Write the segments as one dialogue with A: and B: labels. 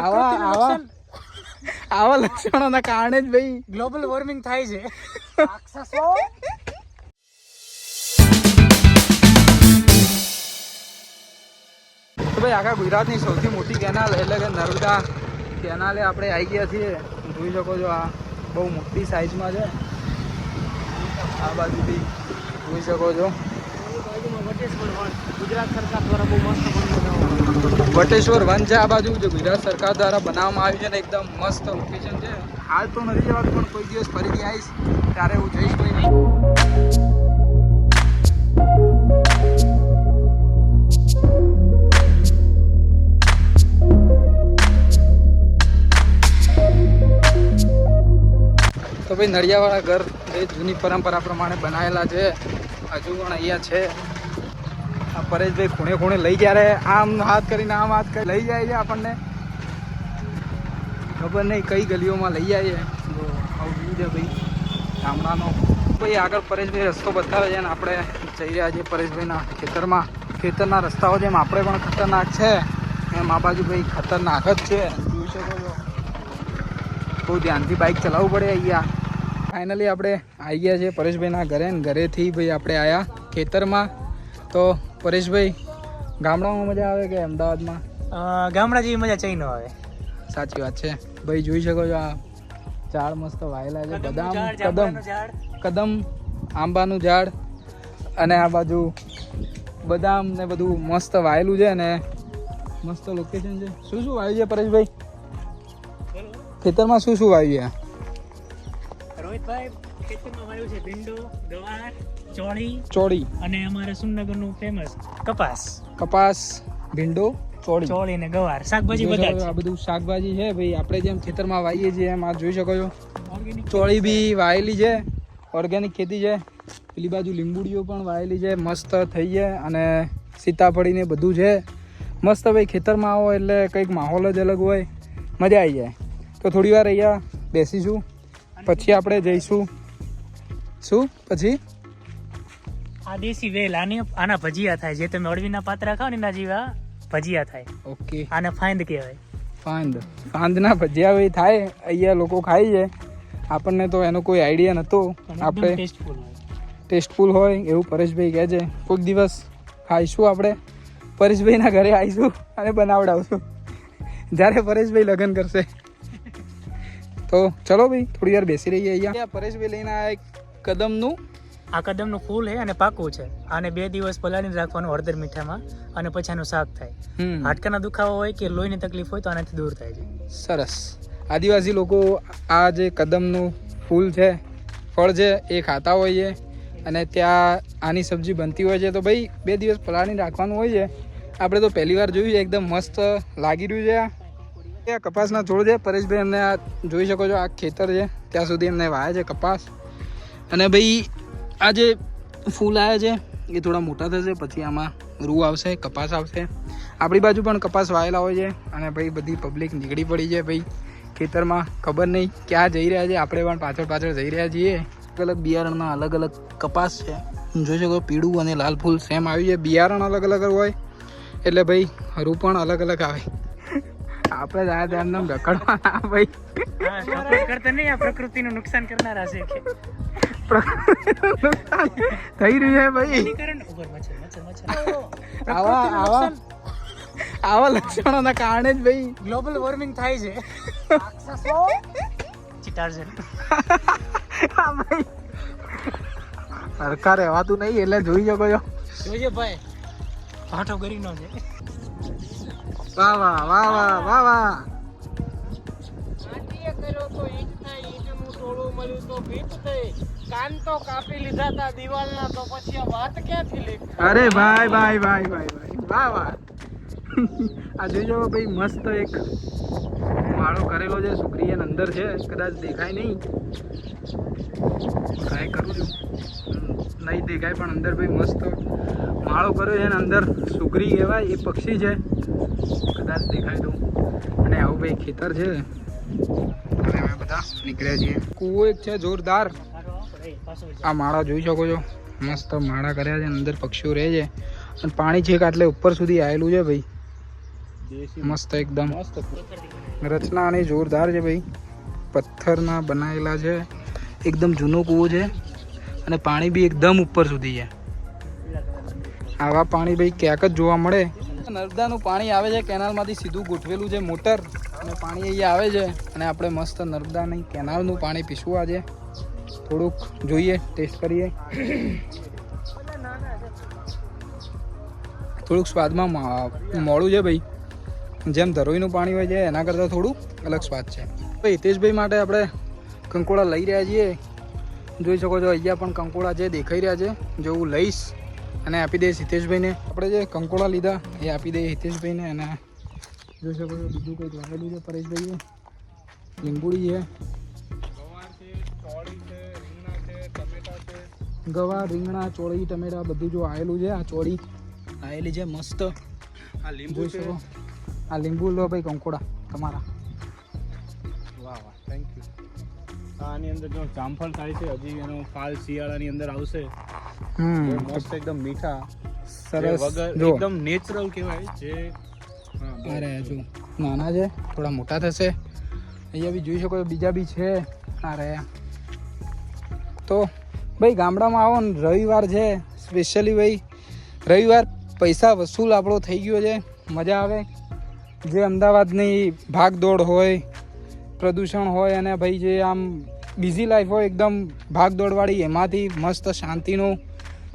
A: આવા લક્ષણોના કારણે જ ભાઈ
B: ગ્લોબલ વોર્મિંગ થાય છે.
A: તો ભાઈ આખા ગુજરાતની સૌથી મોટી કેનાલ એટલે કે નર્મદા કેનાલે આપણે આવી ગયા છીએ. જોઈ શકો છો આ બહુ મોટી સાઈઝમાં છે. આ બાજુથી જોઈ શકો છો
B: ગુજરાત સરકાર દ્વારા બહુ મસ્ત
A: વટેશ્વર વન છે. આ બાજુ જે ગુજરાત સરકાર દ્વારા બનાવવામાં આવ્યું છે ને એકદમ મસ્ત લોકેશન છે. હાલ તો નથી જવાતું પણ કોઈ દિવસ ફરીથી આવીશ ત્યારે હું જઈશ ભાઈ. તો ભાઈ નળિયાવાળા ઘર એ જૂની પરંપરા પ્રમાણે બનાવેલા છે. હજુ પણ અહીંયા છે. આ પરેશભાઈ ખૂણે ખૂણે લઈ જ્યારે આમ હાથ કરીને આમ હાથ કરી લઈ જાય છે. આપણને ખબર નહીં કઈ ગલીઓમાં લઈ જાય છે. તો આવું વ્યૂ છે ભાઈ ગામડાનો. ભાઈ આગળ પરેશભાઈ રસ્તો બતાવે છે અને આપણે જઈ રહ્યા છીએ પરેશભાઈના ખેતરમાં. ખેતરના રસ્તાઓ જેમ આપણે પણ ખતરનાક છે એમ આ બાજુ ભાઈ ખતરનાક જ છે. જોઈ શકો છો બહુ ધ્યાનથી બાઇક ચલાવવું પડે. અહીંયા ફાઇનલી આપણે આવી ગયા છીએ પરેશભાઈના ઘરે ને ઘરેથી ભાઈ આપણે આવ્યા ખેતરમાં. તો પરેશભાઈ ગામડામાં મજા આવે કે અમદાવાદમાં?
B: ગામડા જેવી મજા ચઈ ન આવે.
A: સાચી વાત છે ભાઈ. જોઈ શકો છો આ ઝાડ મસ્ત વાયેલા છે. કદમ આંબાનું ઝાડ અને આ બાજુ બદામ ને બધું મસ્ત વાયેલું છે ને મસ્ત લોકેશન છે. શું શું વાવ્યું છે પરેશભાઈ ખેતરમાં? શું શું વાવ્યું છે
B: રોહિતભાઈ? ખેતરમાં વાવ્યું છે ભીંડો, ગવાર,
A: ચોળી
B: અને અમારે સુરનગરનું ફેમસ કપાસ.
A: ભીંડો,
B: ચોળી ને ગવાર, શાકભાજી બધા
A: આ બધું શાકભાજી છે ભાઈ. આપણે જેમ ખેતરમાં વાવીએ છીએ એમ આ જોઈ શકો છો ચોળી બી વાયેલી છે. ઓર્ગેનિક ખેતી છે. પેલી બાજુ લીંબુડીઓ પણ વાયેલી છે. મસ્ત થઈ છે અને સીતાફળી ને બધું છે મસ્ત. ભાઈ ખેતરમાં આવો એટલે કંઈક માહોલ જ અલગ હોય, મજા આવી જાય. તો થોડી વાર અહીંયા બેસીશું પછી આપણે જઈશું. શું પછી?
B: આ દેશી વેલ આના ભજીયા થાય. જે તમે અળવીના પાત્રા ખાવ ને એના જેવા ભજીયા થાય.
A: ઓકે.
B: આને ફાંદ કહેવાય.
A: ફાંદના ભજીયા ભાઈ થાય. અહીંયા લોકો ખાય છે. આપણને તો એનો કોઈ આઈડિયા નહોતો. આપણે ટેસ્ટફુલ હોય એવું પરેશભાઈ કહે છે. કોઈક દિવસ ખાઈશું આપણે. પરેશભાઈના ઘરે આવીશું અને બનાવડાવશું જ્યારે પરેશભાઈ લગ્ન કરશે. તો ચલો ભાઈ થોડી વાર બેસી રહીએ. અહીંયા પરેશભાઈ લઈને આ એક કદમનું
B: ફૂલ છે અને પાકું છે. આને 2 દિવસ પલાળીને રાખવાનું હળદર મીઠામાં અને પછી આનું શાક થાય. હાડકાના દુખાવો હોય કે લોહીની તકલીફ હોય તો આનાથી દૂર થાય છે.
A: સરસ. આદિવાસી લોકો આ જે કદમનું ફૂલ છે, ફળ છે એ ખાતા હોય છે અને ત્યાં આની સબ્જી બનતી હોય છે. તો ભાઈ 2 દિવસ પલાળીને રાખવાનું હોય છે. આપણે તો પહેલી વાર જોયું છે. એકદમ મસ્ત લાગી રહ્યું છે. આ કપાસના છોડ છે. પરેશભાઈ એમને આ જોઈ શકો છો આ ખેતર છે ત્યાં સુધી એમને વાયા છે કપાસ. અને ભાઈ આ જે ફૂલ આવ્યા છે એ થોડા મોટા થશે પછી આમાં રૂ આવશે, કપાસ આવશે. આપણી બાજુ પણ કપાસ વાયેલા હોય છે અને ભાઈ બધી પબ્લિક નીકળી પડી છે ભાઈ ખેતરમાં. ખબર નહીં ક્યાં જઈ રહ્યા છે. આપણે પણ પાછળ જઈ રહ્યા છીએ. અલગ અલગ બિયારણના અલગ અલગ કપાસ છે. જોઈ શકો પીળું અને લાલ ફૂલ સેમ આવ્યું છે. બિયારણ અલગ અલગ હોય એટલે ભાઈ રૂ પણ અલગ અલગ આવે. આપણે જાય ત્યાં નામ રખડવાના ભાઈ.
B: કરતા નહીં. આ પ્રકૃતિનું નુકસાન કરનારા છે કે
A: થઈ રહ્યું છે ભાઈ. આવા લક્ષણોના કારણે જ ભાઈ
B: ગ્લોબલ વોર્મિંગ થાય છે.
A: સરકાર રહેવાતું નહીં એટલે જોઈ શકો છો.
B: જોઈએ ભાઈ પાઠો ગરીનો છે.
A: વાહ વાહ વાહ વાહ વાહ વાહ.
B: કર્યો તો ઈજ થાય. ઈજનું ટોળું મળ્યું તો ભીત થઈ. કાન તો કાપી લીધા તા દિવાલના તો પછી આ વાત ક્યાંથી લે?
A: અરે ભાઈ ભાઈ ભાઈ ભાઈ ભાઈ વાહ વાહ. આ જોઈ ભાઈ મસ્ત એક માળો કરેલો છે. સુગ્રી એની અંદર છે. કદાચ દેખાય નહીં. ટ્રાય કરું છું. નહીં દેખાય પણ અંદર ભાઈ મસ્ત માળો કર્યો છે. અંદર સુગ્રી કહેવાય એ પક્ષી છે. કદાચ દેખાય તો. અને આવું ભાઈ ખેતર છે. અને અમે બધા નીકળ્યા છીએ. કૂવો એક છે જોરદાર. આ માળા જોઈ શકો છો. મસ્ત માળા કર્યા છે. અંદર પક્ષીઓ રહે છે અને પાણી છેક આટલે ઉપર સુધી આવેલું છે ભાઈ. મસ્ત એકદમ. રચના આની જોરદાર છે ભાઈ, પથ્થરના બનાવેલા છે, એકદમ જૂનો કૂવો છે અને પાણી બી એકદમ ઉપર સુધી છે. આવા પાણી ભાઈ ક્યાંક જ જોવા મળે. નર્મદાનું પાણી આવે છે કેનાલમાંથી સીધું ગોઠવેલું છે મોટર, અને પાણી અહીંયા આવે છે અને આપણે મસ્ત નર્મદાની કેનાલનું પાણી પીશું. આજે થોડુંક જોઈએ, ટેસ્ટ કરીએ. થોડુંક સ્વાદમાં મોડું છે ભાઈ, જેમ ધરોઈનું પાણી હોય છે એના કરતાં થોડુંક અલગ સ્વાદ છે ભાઈ. હિતેશભાઈ માટે આપણે કંકોડા લઈ રહ્યા છીએ. જોઈ શકો છો અહીંયા પણ કંકોડા જે દેખાઈ રહ્યા છે, જો હું લઈશ અને આપી દઈશ હિતેશભાઈને. આપણે જે કંકોડા લીધા એ આપી દઈએ હિતેશભાઈને. અને જોઈ શકો છો બીજું કંઈક લાવેલું છે પરેશભાઈએ, લીંબુડી છે, ગવાર, રીંગણા, ચોળી, ટમેટા બધું જો આવેલું છે. આ ચોળી આવેલી છે મસ્ત. આ લીંબુ છે, આ લીંબુ લો ભાઈ કંકોડા તમારા.
C: વાહ વાહ, થેન્ક યુ. આની અંદર જો જામફળ થાય છે, હજી એનો ફાલ શિયાળાની અંદર આવશે. મસ્ત એકદમ મીઠા,
A: સરસ.
C: વગર એકદમ નેચરલ કહેવાય. જે
A: અરે જો નાના છે, થોડા મોટા થશે. અહીંયા બી જોઈ શકો છો બીજા બી છે. અરે તો ભાઈ ગામડામાં આવો ને, રવિવાર છે સ્પેશિયલી ભાઈ, રવિવાર પૈસા વસૂલ આપણો થઈ ગયો છે. મજા આવે. જે અમદાવાદની ભાગદોડ હોય, પ્રદૂષણ હોય અને ભાઈ જે આમ બિઝી લાઈફ હોય એકદમ ભાગદોડવાળી, એમાંથી મસ્ત શાંતિનો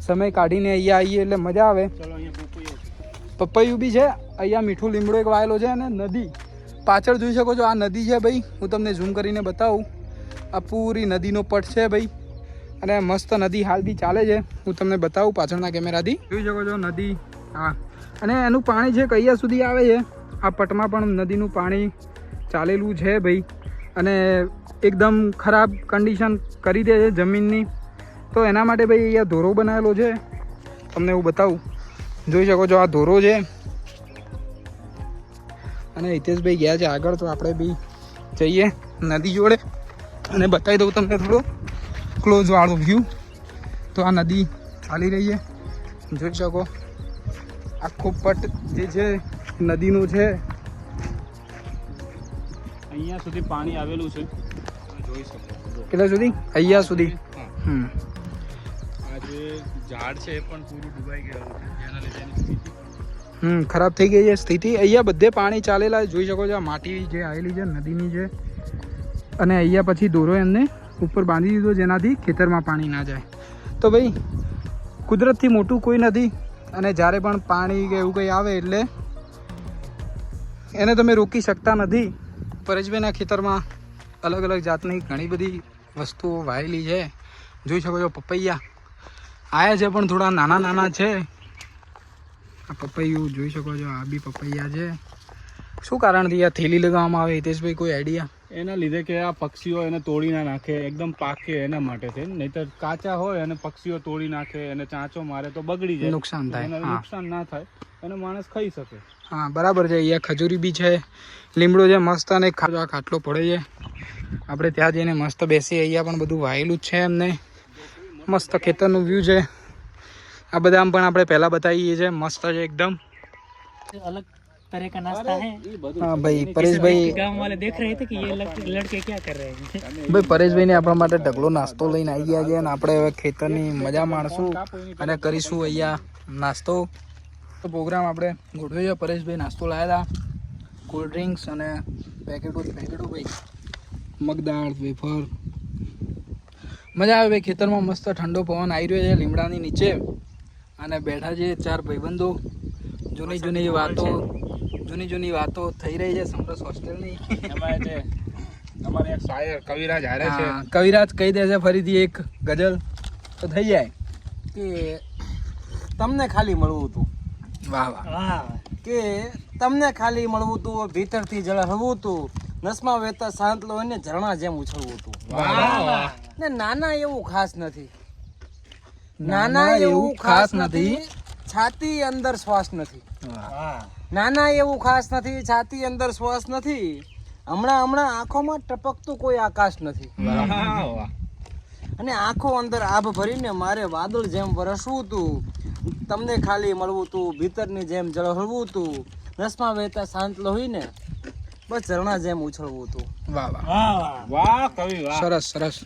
A: સમય કાઢીને અહીંયા આવીએ એટલે મજા આવે.
C: ચલો અહીંયા
A: પપૈયું બી છે અહીંયા, મીઠું લીમડો એક વાયેલો છે અને નદી પાછળ જોઈ શકો છો. આ નદી છે ભાઈ, હું તમને ઝૂમ કરીને બતાવું. આ પૂરી નદીનો પટ છે ભાઈ, અને મસ્ત નદી હાલ બી ચાલે છે. હું તમને બતાવું પાછળના કેમેરાથી. જોઈ શકો છો નદી. હા, અને એનું પાણી છે કૈયા સુધી આવે છે. આ પટમાં પણ નદીનું પાણી ચાલેલું છે ભાઈ, અને એકદમ ખરાબ કન્ડિશન કરી દે છે જમીનની. તો એના માટે ભાઈ અહીંયા ધોરો બનાવેલો છે, તમને હું બતાવું. જોઈ શકો છો આ ધોરો છે, અને હિતેશભાઈ ગયા છે આગળ, તો આપણે બી જઈએ નદી જોડે અને બતાવી દઉં તમને થોડો ક્લોઝ વાળો વ્યૂ. તો આ નદી ચાલી રહી છે, જોઈ શકો. આખો પટ જે છે નદીનું છે.
C: અહીંયા સુધી પાણી આવેલું છે, તમે જોઈ શકો.
A: કેટલા સુધી? અહીંયા સુધી.
C: આ જે ઝાડ છે એ પણ પૂરું ડૂબાઈ ગયેલું છે, જેના લીધે એની સ્થિતિ
A: ખરાબ થઈ ગઈ છે સ્થિતિ. અહીંયા બધે પાણી ચાલેલા જોઈ શકો છો. આ માટી જે આવેલી છે નદીની છે, અને અહીંયા પછી દોરો એમને ઉપર બાંધી દીધો જેનાથી ખેતરમાં પાણી ના જાય. તો ભાઈ કુદરતથી મોટું કોઈ નથી, અને જ્યારે પણ પાણી કે એવું કંઈ આવે એટલે એને તમે રોકી શકતા નથી. પરેશભાઈના ખેતરમાં અલગ અલગ જાતની ઘણી બધી વસ્તુઓ વાવેલી છે. જોઈ શકો છો પપૈયા આવ્યા છે, પણ થોડા નાના નાના છે. આ પપૈયું જોઈ શકો છો, આ બી પપૈયા છે. શું કારણથી આ થેલી લગાવવામાં આવે હિતેશભાઈ, કોઈ આઈડિયા?
C: એના લીધે કે આ પક્ષીઓ એને તોડી ના નાખે, એકદમ પાકે એના માટે છે. નહીતર કાચા હોય અને પક્ષીઓ તોડી નાખે અને ચાંચો મારે તો બગડી જાય,
A: નુકસાન થાય.
C: એને નુકસાન ના થાય અને માણસ ખાઈ શકે.
A: હા બરાબર છે. અહીંયા ખજૂરી બી છે, લીમડો છે મસ્ત, અને આ ખાટલો પડે છે. આપણે ત્યાં જઈને મસ્ત બેસીએ. અહીંયા પણ બધું વાયેલું જ છે એમને. મસ્ત ખેતરનું વ્યૂ છે. આ બધા આમ પણ આપણે પહેલાં બતાવીએ છીએ, મસ્ત છે એકદમ.
B: अलग तरह का नाश्ता है.
A: હા ભાઈ પરેશભાઈ,
B: गांव वाले देख रहे थे कि ये लड़के क्या कर रहे हैं.
A: ભાઈ પરેશભાઈને આપણા માટે ઢગલો નાસ્તો લઈને આવી ગયા છે, અને આપણે હવે ખેતરની મજા માણશું અને કરીશું અહીંયા નાસ્તો. તો પ્રોગ્રામ આપણે ગોઠવ્યો છે. પરેશભાઈ નાસ્તો લાવ્યા હતા, કોલ્ડ ડ્રિંક્સ અને પેકેટો ભાઈ, મગદાળ, વેફર. મજા આવે ભાઈ. ખેતરમાં મસ્ત ઠંડો પવન આવી રહ્યો છે લીમડાની નીચે, અને બેઠા છે ચાર ભાઈબંધો. જૂની વાતો થઈ રહી છે સમરસ હોસ્ટેલની.
C: એમાં જે અમારે એક શાયર કવિરાજ હારે છે,
A: કવિરાજ કહી દે છે ફરીથી એક ગઝલ તો થઈ જાય
D: કે તમને ખાલી મળવું હતું.
A: વાહ વાહ.
B: वाह.
D: કે તમને ખાલી મળવું હતું, ભીતરથી ઝળહળવું હતું, નસમાં વહેતા શાંત લોહીને ઝરણા જેમ ઉછળવું હતું. ને નાના એવું ખાસ નથી, નાના એવું ખાસ નથી, છાતી અંદર શ્વાસ નથી. નાના એવું ખાસ નથી, છાતી અંદર શ્વાસ નથી, હમણાં આંખોમાં ટપકતું કોઈ આકાશ નથી. અને આંખો અંદર આભ ભરીને મારે વાદળ જેમ વરસવું હતું. તમને ખાલી મળવું હતું, ભીતરની જેમ ઝળહળવું હતું, નસમાં વહેતા શાંત લોહીને બસ ઝરણા જેમ ઉછળવું હતું.
A: વાહ વાહ
B: વાહ વાહ
C: વાહ કવિ વાહ.
A: સરસ સરસ